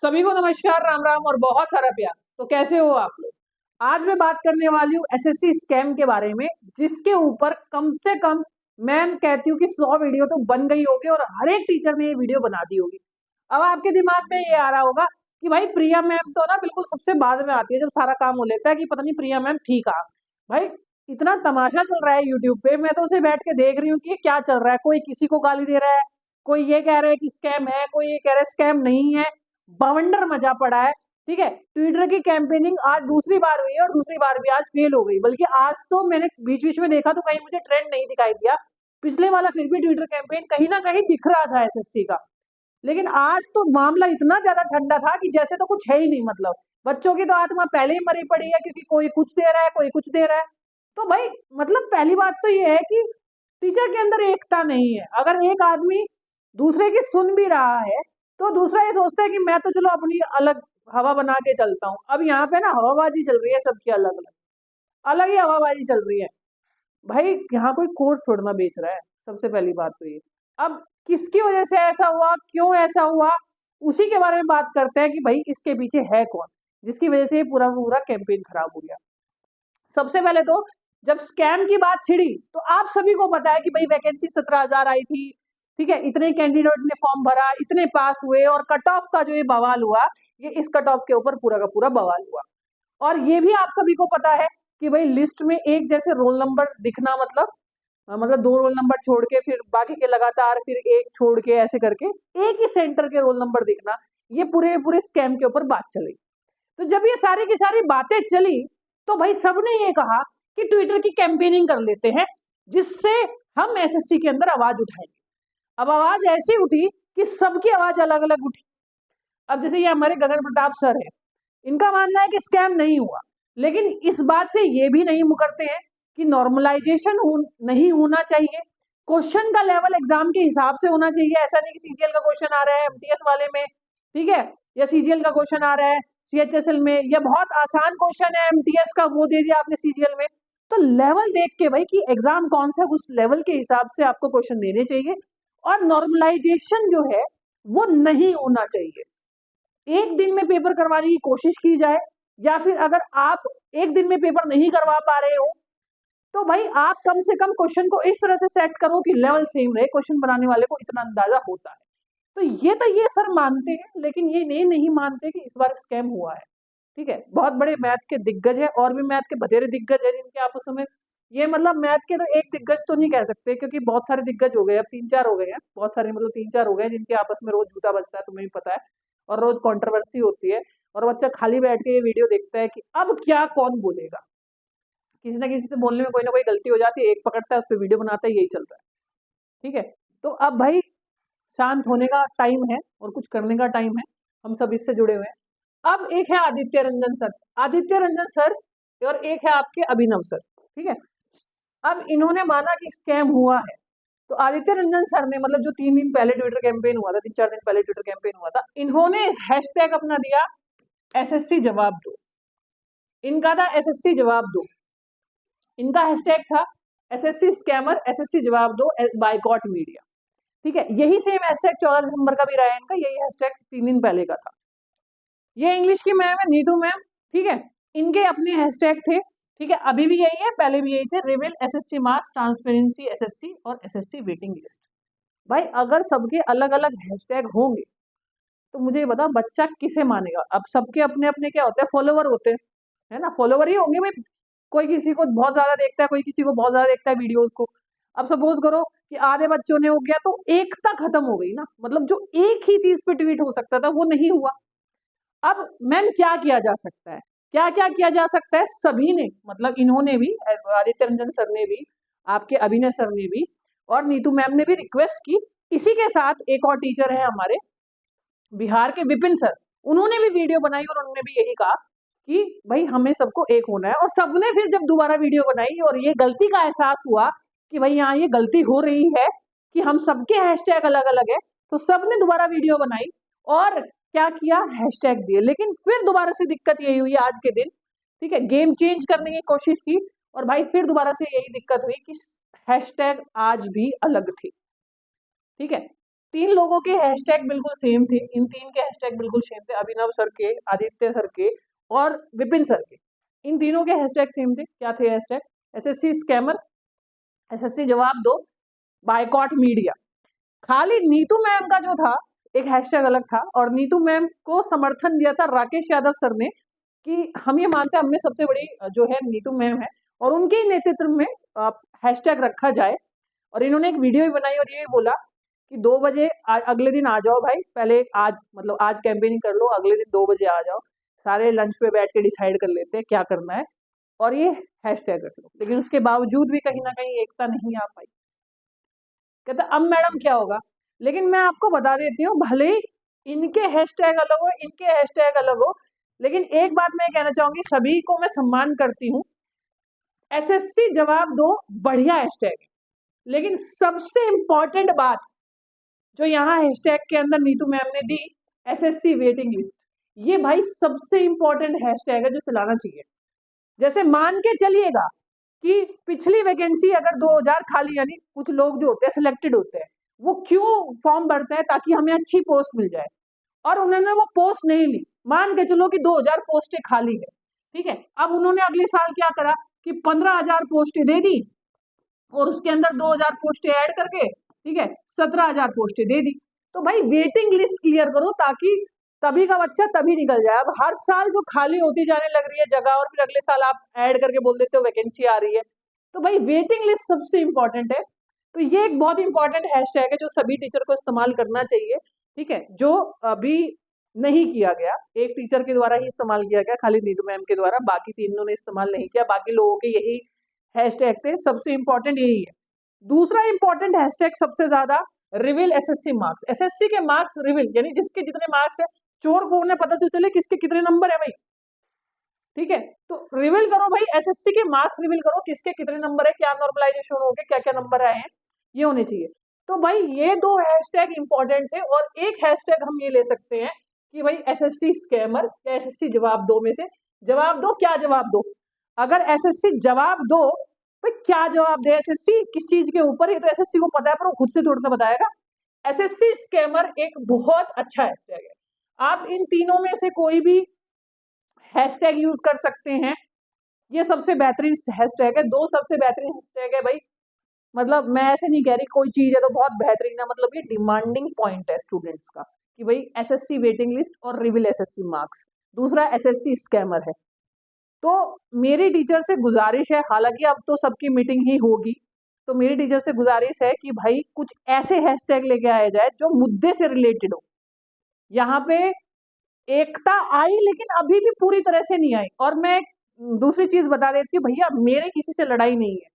सभी को नमस्कार, राम राम और बहुत सारा प्यार। तो कैसे हो आप लोग? आज मैं बात करने वाली हूँ एसएससी स्कैम के बारे में, जिसके ऊपर कम से कम मैं कहती हूँ कि 100 वीडियो तो बन गई होगी और हर एक टीचर ने ये वीडियो बना दी होगी। अब आपके दिमाग में ये आ रहा होगा कि भाई प्रिया मैम तो ना बिल्कुल सबसे बाद में आती है, जब सारा काम हो लेता है कि पता नहीं प्रिया मैम ठीक आ। भाई इतना तमाशा चल रहा है यूट्यूब पे, मैं तो उसे बैठ के देख रही हूँ कि ये क्या चल रहा है। कोई किसी को गाली दे रहा है, कोई ये कह रहा है कि स्कैम है, कोई ये कह रहा है स्कैम नहीं है। बवंडर मचा पड़ा है। ठीक है, ट्विटर की कैंपेनिंग आज दूसरी बार हुई है और दूसरी बार भी आज फेल हो गई। बल्कि आज तो मैंने बीच बीच में देखा तो कहीं मुझे ट्रेंड नहीं दिखाई दिया। पिछले वाला फिर भी ट्विटर कैंपेन कहीं ना कहीं दिख रहा था एसएससी का। लेकिन आज तो मामला इतना ज्यादा ठंडा था कि जैसे तो कुछ है ही नहीं। मतलब बच्चों की तो आत्मा पहले ही मरी पड़ी है, क्योंकि कोई कुछ दे रहा है, कोई कुछ दे रहा है। तो भाई मतलब पहली बात तो ये है कि टीचर के अंदर एकता नहीं है। अगर एक आदमी दूसरे की सुन भी रहा है तो दूसरा ये सोचता है कि मैं तो चलो अपनी अलग हवा बना के चलता हूँ। अब यहाँ पे ना हवाबाजी चल रही है सबकी, अलग अलग अलग ही हवाबाजी चल रही है। भाई यहाँ कोई कोर्स थोड़ा ना बेच रहा है, सबसे पहली बात तो ये। अब किसकी वजह से ऐसा हुआ, क्यों ऐसा हुआ, उसी के बारे में बात करते हैं कि भाई इसके पीछे है कौन, जिसकी वजह से ये पूरा पूरा कैंपेन खराब हो गया। सबसे पहले तो जब स्कैम की बात छिड़ी तो आप सभी को पता है कि भाई वैकेंसी 17,000 आई थी। ठीक है, इतने कैंडिडेट ने फॉर्म भरा, इतने पास हुए और कट ऑफ का जो ये बवाल हुआ, ये इस कट ऑफ के ऊपर पूरा का पूरा बवाल हुआ। और ये भी आप सभी को पता है कि भाई लिस्ट में एक जैसे रोल नंबर दिखना, मतलब दो रोल नंबर छोड़ के फिर बाकी के लगातार फिर एक छोड़ के ऐसे करके एक ही सेंटर के रोल नंबर दिखना, ये पूरे पूरे स्कैम के ऊपर बात चली। तो जब ये सारी की सारी बातें चली तो भाई सबने ये कहा कि ट्विटर की कैंपेनिंग कर लेते हैं, जिससे हम एसएससी के अंदर आवाज उठाएंगे। अब आवाज ऐसी उठी कि सबकी आवाज अलग अलग उठी। अब जैसे ये हमारे गगन प्रताप सर है, इनका मानना है कि स्कैम नहीं हुआ, लेकिन इस बात से ये भी नहीं मुकरते हैं कि नॉर्मलाइजेशन नहीं होना चाहिए। क्वेश्चन का लेवल एग्जाम के हिसाब से होना चाहिए। ऐसा नहीं कि सीजीएल का क्वेश्चन आ रहा है एमटीएस वाले में, ठीक है, या सीजीएल का क्वेश्चन आ रहा है सीएचएसएल में, या बहुत आसान क्वेश्चन है एमटीएस का, वो दे दिया आपने सीजीएल में। तो लेवल देख के भाई कि एग्जाम कौन सा, उस लेवल के हिसाब से आपको क्वेश्चन देने चाहिए। और नॉर्मलाइजेशन जो है वो नहीं होना चाहिए। एक दिन में पेपर करवाने की कोशिश की जाए, या फिर अगर आप एक दिन में पेपर नहीं करवा पा रहे हो तो भाई आप कम से कम क्वेश्चन को इस तरह से सेट करो कि लेवल सेम रहे, क्वेश्चन बनाने वाले को इतना अंदाजा होता है। तो ये सर मानते हैं, लेकिन ये नहीं मानते कि इस बार स्कैम हुआ है। ठीक है, बहुत बड़े मैथ के दिग्गज है और भी मैथ के बतेरे दिग्गज है जिनके आपस में ये, मतलब मैथ के तो एक दिग्गज तो नहीं कह सकते क्योंकि बहुत सारे दिग्गज हो गए, अब 3-4 हो गए हैं, बहुत सारे मतलब 3-4 हो गए जिनके आपस में रोज झूठा बजता है, तुम्हें भी पता है। और रोज कंट्रोवर्सी होती है और बच्चा खाली बैठ के ये वीडियो देखता है कि अब क्या कौन बोलेगा। किसी ना किसी से बोलने में कोई ना कोई गलती हो जाती है, एक पकड़ता है उस पर वीडियो बनाता है, यही चल रहा है। ठीक है, तो अब भाई शांत होने का टाइम है और कुछ करने का टाइम है, हम सब इससे जुड़े हुए हैं। अब एक है आदित्य रंजन सर, आदित्य रंजन सर, और एक है आपके अभिनव सर। ठीक है, अब इन्होंने माना कि स्कैम हुआ है। तो आदित्य रंजन सर ने, मतलब जो 3 दिन पहले ट्विटर कैंपेन हुआ था, 3-4 दिन पहले ट्विटर कैंपेन हुआ था, इन्होंने हैशटैग अपना दिया एसएससी जवाब दो। इनका था एसएससी जवाब दो, इनका हैशटैग था एसएससी स्कैमर, एसएससी जवाब दो, बायकॉट मीडिया। ठीक है, यही सेम हैशटैग 14 दिसंबर का भी रहा है इनका, यही हैशटैग 3 दिन पहले का था। ये इंग्लिश की मैम है नीतू मैम, ठीक है, इनके अपने हैशटैग थे। ठीक है, अभी भी यही है, पहले भी यही थे, reveal SSC marks, transparency SSC और एसएससी वेटिंग लिस्ट। भाई अगर सबके अलग अलग हैशटैग होंगे तो मुझे ये बताओ बच्चा किसे मानेगा। अब सबके अपने अपने क्या होते हैं, फॉलोवर होते हैं, है ना, फॉलोवर ही होंगे भाई। कोई किसी को बहुत ज्यादा देखता है, कोई किसी को बहुत ज्यादा देखता है वीडियोस को। अब सपोज करो कि आधे बच्चों ने हो गया तो एकता खत्म हो गई ना, मतलब जो एक ही चीज पे ट्वीट हो सकता था वो नहीं हुआ। अब मैम क्या किया जा सकता है, क्या क्या किया जा सकता है, सभी ने, मतलब इन्होंने भी, आदित्य रंजन सर ने भी, आपके अभिनय सर ने भी और नीतू मैम ने भी रिक्वेस्ट की। इसी के साथ एक और टीचर है हमारे बिहार के विपिन सर, उन्होंने भी वीडियो बनाई और उन्होंने भी यही कहा कि भाई हमें सबको एक होना है। और सबने फिर जब दोबारा वीडियो बनाई और ये गलती का एहसास हुआ कि भाई यहाँ ये गलती हो रही है कि हम सबके हैशटैग अलग अलग है, तो सबने दोबारा वीडियो बनाई और क्या किया, हैशटैग दिए। लेकिन फिर दोबारा से दिक्कत यही हुई आज के दिन, ठीक है, गेम चेंज करने की कोशिश की और भाई फिर दोबारा से यही दिक्कत हुई कि हैशटैग आज भी अलग थे। ठीक है, तीन लोगों के हैशटैग बिल्कुल सेम थे, इन तीन के हैशटैग बिल्कुल सेम थे, अभिनव सर के, आदित्य सर के और विपिन सर के, इन तीनों के हैशटैग सेम थे। क्या थे हैशटैग? एसएससी स्कैमर, एसएससी जवाब दो, बायकॉट मीडिया। खाली नीतू मैम का जो था एक हैशटैग अलग था, और नीतू मैम को समर्थन दिया था राकेश यादव सर ने कि हम ये मानते हैं हम में सबसे बड़ी जो है नीतू मैम है, और उनके ही नेतृत्व में हैशटैग रखा जाए। और इन्होंने एक वीडियो भी बनाई और ये बोला कि 2 बजे अगले दिन आ जाओ भाई, पहले आज मतलब आज कैंपेनिंग कर लो, अगले दिन 2 बजे आ जाओ, सारे लंच पे बैठ के डिसाइड कर लेते हैं क्या करना है, और ये हैशटैग रख लो। लेकिन उसके बावजूद भी कहीं ना कहीं एकता नहीं आ पाई। कहते अब मैडम क्या होगा? लेकिन मैं आपको बता देती हूँ, भले ही इनके हैशटैग अलग हो, इनके हैशटैग अलग हो, लेकिन एक बात मैं कहना चाहूंगी, सभी को मैं सम्मान करती हूँ, एसएससी जवाब दो बढ़िया हैशटैग है, लेकिन सबसे इंपॉर्टेंट बात जो यहाँ हैशटैग के अंदर नीतू मैम ने दी, एसएससी वेटिंग लिस्ट, ये भाई सबसे इंपॉर्टेंट हैशटैग है जो चलाना चाहिए। जैसे मान के चलिएगा कि पिछली वैकेंसी अगर 2000 खाली, यानी कुछ लोग जो होते हैं सिलेक्टेड होते हैं, वो क्यों फॉर्म भरते हैं? ताकि हमें अच्छी पोस्ट मिल जाए, और उन्होंने वो पोस्ट नहीं ली। मान के चलो कि 2000 पोस्टें खाली है, ठीक है। अब उन्होंने अगले साल क्या करा कि 15,000 पोस्टें दे दी, और उसके अंदर 2000 पोस्टें ऐड करके, ठीक है, 17,000 पोस्टें दे दी। तो भाई वेटिंग लिस्ट क्लियर करो, ताकि तभी का बच्चा तभी निकल जाए। अब हर साल जो खाली होती जाने लग रही है जगह, और फिर अगले साल आप ऐड करके बोल देते हो वैकेंसी आ रही है, तो भाई वेटिंग लिस्ट सबसे इंपॉर्टेंट है। तो ये एक बहुत इंपॉर्टेंट हैशटैग है जो सभी टीचर को इस्तेमाल करना चाहिए, ठीक है, जो अभी नहीं किया गया, एक टीचर के द्वारा ही इस्तेमाल किया गया, खाली नीतू मैम के द्वारा, बाकी तीनों ने इस्तेमाल नहीं किया, बाकी लोगों के यही हैशटैग थे, सबसे इंपॉर्टेंट यही है। दूसरा इंपॉर्टेंट हैशटैग सबसे ज्यादा, रिवील एसएससी मार्क्स, एसएससी के मार्क्स रिवील, यानी जिसके जितने मार्क्स है, चोर को उन्हें पता तो चले किसके कितने नंबर है भाई, ठीक है। तो रिवील करो भाई, एसएससी के मार्क्स रिवील करो, किसके कितने नंबर है, क्या नॉर्मलाइजेशन हो गया, क्या क्या नंबर आए हैं, ये होने चाहिए। तो भाई ये दो हैशटैग इंपॉर्टेंट थे, और एक हैशटैग हम ये ले सकते हैं कि भाई एसएससी स्कैमर या एसएससी जवाब दो में से जवाब दो, क्या जवाब दो। अगर एसएससी जवाब दो, भाई क्या जवाब दे एसएससी, किस चीज के ऊपर, ये तो एसएससी को पता है, पर वो खुद से थोड़ा ना बताएगा। एसएससी स्कैमर एक बहुत अच्छा हैशटैग है, आप इन तीनों में से कोई भी हैशटैग यूज कर सकते हैं, ये सबसे बेहतरीन हैशटैग है। दो सबसे बेहतरीन हैशटैग है भाई, मतलब मैं ऐसे नहीं कह रही कोई चीज है तो बहुत बेहतरीन है, मतलब ये डिमांडिंग पॉइंट है स्टूडेंट्स का कि भाई एसएससी वेटिंग लिस्ट और रिवील एसएससी मार्क्स, दूसरा एसएससी स्कैमर है। तो मेरी टीचर से गुजारिश है, हालांकि अब तो सबकी मीटिंग ही होगी, तो मेरी टीचर से गुजारिश है कि भाई कुछ ऐसे हैशटैग लेके आए जाए जो मुद्दे से रिलेटेड हो। यहाँ पे एकता आई, लेकिन अभी भी पूरी तरह से नहीं आई। और मैं दूसरी चीज बता देती हूँ भैया, मेरे किसी से लड़ाई नहीं है,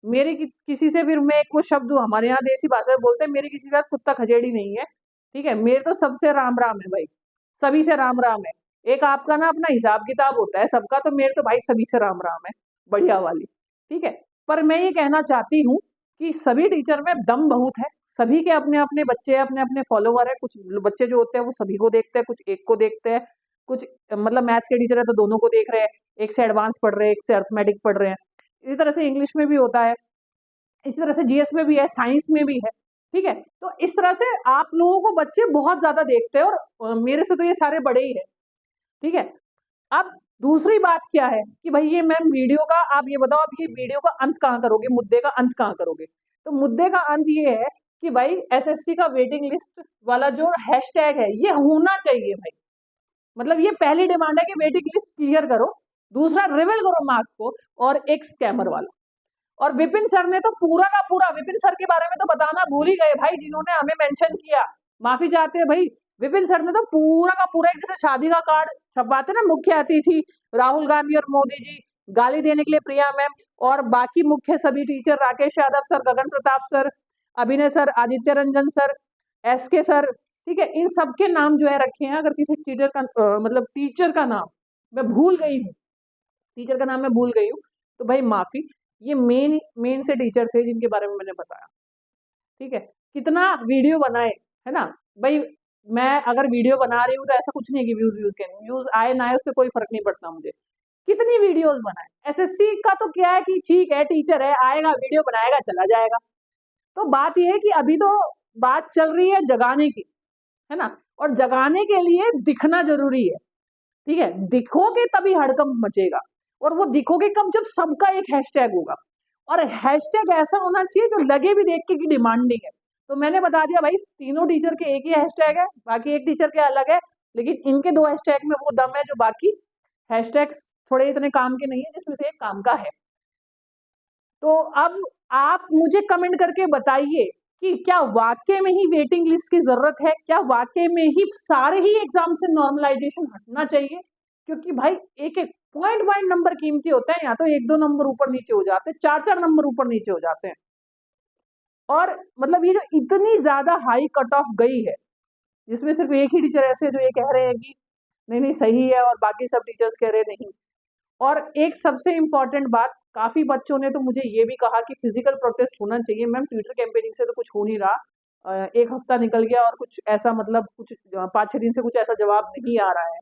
मेरे किसी से, फिर मैं एक वो शब्द हमारे यहाँ देसी भाषा में बोलते हैं, मेरे किसी का कुत्ता खजेड़ी नहीं है, ठीक है। मेरे तो सबसे राम राम है भाई, सभी से राम राम है। एक आपका ना अपना हिसाब किताब होता है सबका, तो मेरे तो भाई सभी से राम राम है, बढ़िया वाली, ठीक है। पर मैं ये कहना चाहती हूँ कि सभी टीचर में दम बहुत है, सभी के अपने अपने बच्चे हैं, अपने अपने फॉलोवर है। कुछ बच्चे जो होते हैं वो सभी को देखते हैं, कुछ एक को देखते हैं, कुछ मतलब मैथ्स के टीचर है तो दोनों को देख रहे हैं, एक से एडवांस पढ़ रहे हैं, एक से अर्थमेटिक पढ़ रहे हैं। इसी तरह से इंग्लिश में भी होता है, इसी तरह से जीएस में भी है, साइंस में भी है, ठीक है। तो इस तरह से आप लोगों को बच्चे बहुत ज्यादा देखते हैं, और मेरे से तो ये सारे बड़े ही है, ठीक है। अब दूसरी बात क्या है कि भाई ये मैम वीडियो का, आप ये बताओ, अब ये वीडियो का अंत कहाँ करोगे, मुद्दे का अंत कहाँ करोगे? तो मुद्दे का अंत ये है कि भाई एसएससी का वेटिंग लिस्ट वाला जो हैशटैग है ये होना चाहिए भाई, मतलब ये पहली डिमांड है कि वेटिंग लिस्ट क्लियर करो, दूसरा रिवील करो मार्क्स को, और एक स्कैमर वाला। और विपिन सर ने तो पूरा का पूरा, विपिन सर के बारे में तो बताना भूल ही गए भाई, जिन्होंने हमें मेंशन किया, माफी चाहते हैं भाई। विपिन सर ने तो पूरा का पूरा, एक जैसे शादी का कार्ड छपवाते ना मुख्य अतिथि राहुल गांधी और मोदी जी, गाली देने के लिए प्रिया मैम, और बाकी मुख्य सभी teacher, Rakesh Yadav sir, Gagan Pratap sir, Abhinay sir, Aditya Ranjan sir, SK sir, ठीक है, इन सबके नाम जो है रखे हैं। अगर किसी टीचर का मतलब टीचर का नाम मैं भूल गई हूँ, टीचर का नाम मैं भूल गई हूँ, तो भाई माफी। ये मेन से टीचर थे जिनके बारे में मैंने बताया, ठीक है। कितना वीडियो बनाए, है ना भाई, मैं अगर वीडियो बना रही हूँ तो ऐसा कुछ नहीं कि व्यूज आए ना आए उससे कोई फर्क नहीं पड़ता मुझे, कितनी वीडियोस बनाए। एसएससी का तो क्या है कि ठीक है टीचर है, आएगा वीडियो बनाएगा चला जाएगा। तो बात यह है कि अभी तो बात चल रही है जगाने की, है ना, और जगाने के लिए दिखना जरूरी है, ठीक है, दिखोगे तभी हड़कंप मचेगा, और वो दिखोगे कब, जब सबका एक हैशटैग होगा, और हैशटैग ऐसा होना चाहिए जो लगे भी देख के कि डिमांडिंग है। तो मैंने बता दिया भाई, तीनों टीचर के एक ही हैशटैग है, बाकी एक टीचर के अलग है, लेकिन इनके 2 हैशटैग में वो दम है जो बाकी हैशटैग्स थोड़े इतने काम के नहीं है, जिसमें से एक काम का है। तो अब आप मुझे कमेंट करके बताइए कि क्या वाकई में ही वेटिंग लिस्ट की जरूरत है, क्या वाकई में ही सारे ही एग्जाम से नॉर्मलाइजेशन हटना चाहिए, क्योंकि भाई एक एक पॉइंट नंबर कीमती होता है, या तो 1-2 नंबर ऊपर नीचे हो जाते हैं, 4-4 नंबर ऊपर नीचे हो जाते हैं, और मतलब ये जो इतनी ज्यादा हाई कट ऑफ गई है, जिसमें सिर्फ एक ही टीचर ऐसे जो ये कह रहे हैं कि नहीं नहीं सही है, और बाकी सब टीचर्स कह रहे नहीं। और एक सबसे इम्पॉर्टेंट बात, काफी बच्चों ने तो मुझे ये भी कहा कि फिजिकल प्रोटेस्ट होना चाहिए। मैम, ट्विटर कैंपेनिंग से तो कुछ हो नहीं रहा, एक हफ्ता निकल गया और कुछ ऐसा, मतलब कुछ 5-6 दिन से कुछ ऐसा जवाब नहीं आ रहा है,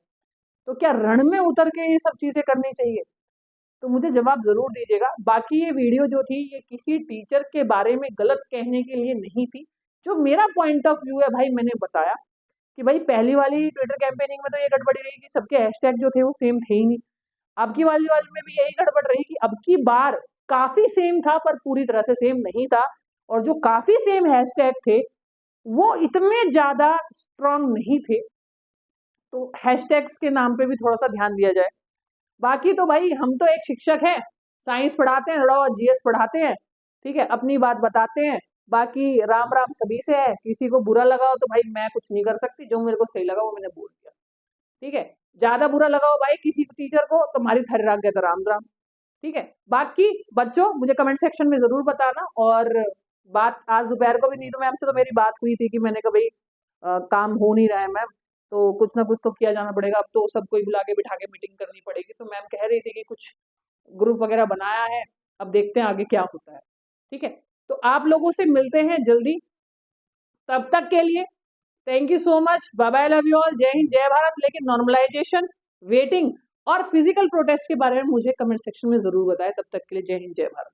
तो क्या रण में उतर के ये सब चीजें करनी चाहिए? तो मुझे जवाब जरूर दीजिएगा। बाकी ये वीडियो जो थी, ये किसी टीचर के बारे में गलत कहने के लिए नहीं थी, जो मेरा पॉइंट ऑफ व्यू है भाई मैंने बताया कि भाई पहली वाली ट्विटर कैंपेनिंग में तो ये गड़बड़ी रही कि सबके हैशटैग जो थे वो सेम थे ही नहीं। अब की वाली वाली में भी यही गड़बड़ रही कि अब की बार काफी सेम था पर पूरी तरह से सेम नहीं था, और जो काफी सेम हैशटैग थे वो इतने ज्यादा स्ट्रांग नहीं थे। तो हैशटैग्स के नाम पे भी थोड़ा सा ध्यान दिया जाए। बाकी तो भाई हम तो एक शिक्षक हैं, साइंस पढ़ाते हैं, थोड़ा और जीएस पढ़ाते हैं, ठीक है, अपनी बात बताते हैं। बाकी राम राम सभी से है, किसी को बुरा लगा हो तो भाई मैं कुछ नहीं कर सकती, जो मेरे को सही लगा वो मैंने बोल दिया, ठीक है। ज्यादा बुरा लगा हो भाई किसी टीचर को तो हमारी थर्री राग गया तो राम राम, ठीक है। बाकी बच्चों मुझे कमेंट सेक्शन में जरूर बताना, और बात आज दोपहर को भी नीतू मैम से तो मेरी बात हुई थी कि मैंने कहा भाई काम हो नहीं रहा है मैम, तो कुछ ना कुछ तो किया जाना पड़ेगा, अब तो सबको ही बुला के बिठा के मीटिंग करनी पड़ेगी। तो मैम कह रही थी कि कुछ ग्रुप वगैरह बनाया है, अब देखते हैं आगे क्या होता है, ठीक है। तो आप लोगों से मिलते हैं जल्दी, तब तक के लिए thank you so much, bye bye, love you all, जय हिंद जय भारत। लेकिन नॉर्मलाइजेशन, वेटिंग और फिजिकल प्रोटेस्ट के बारे में मुझे कमेंट सेक्शन में जरूर बताएं। तब तक के लिए जय हिंद जय भारत।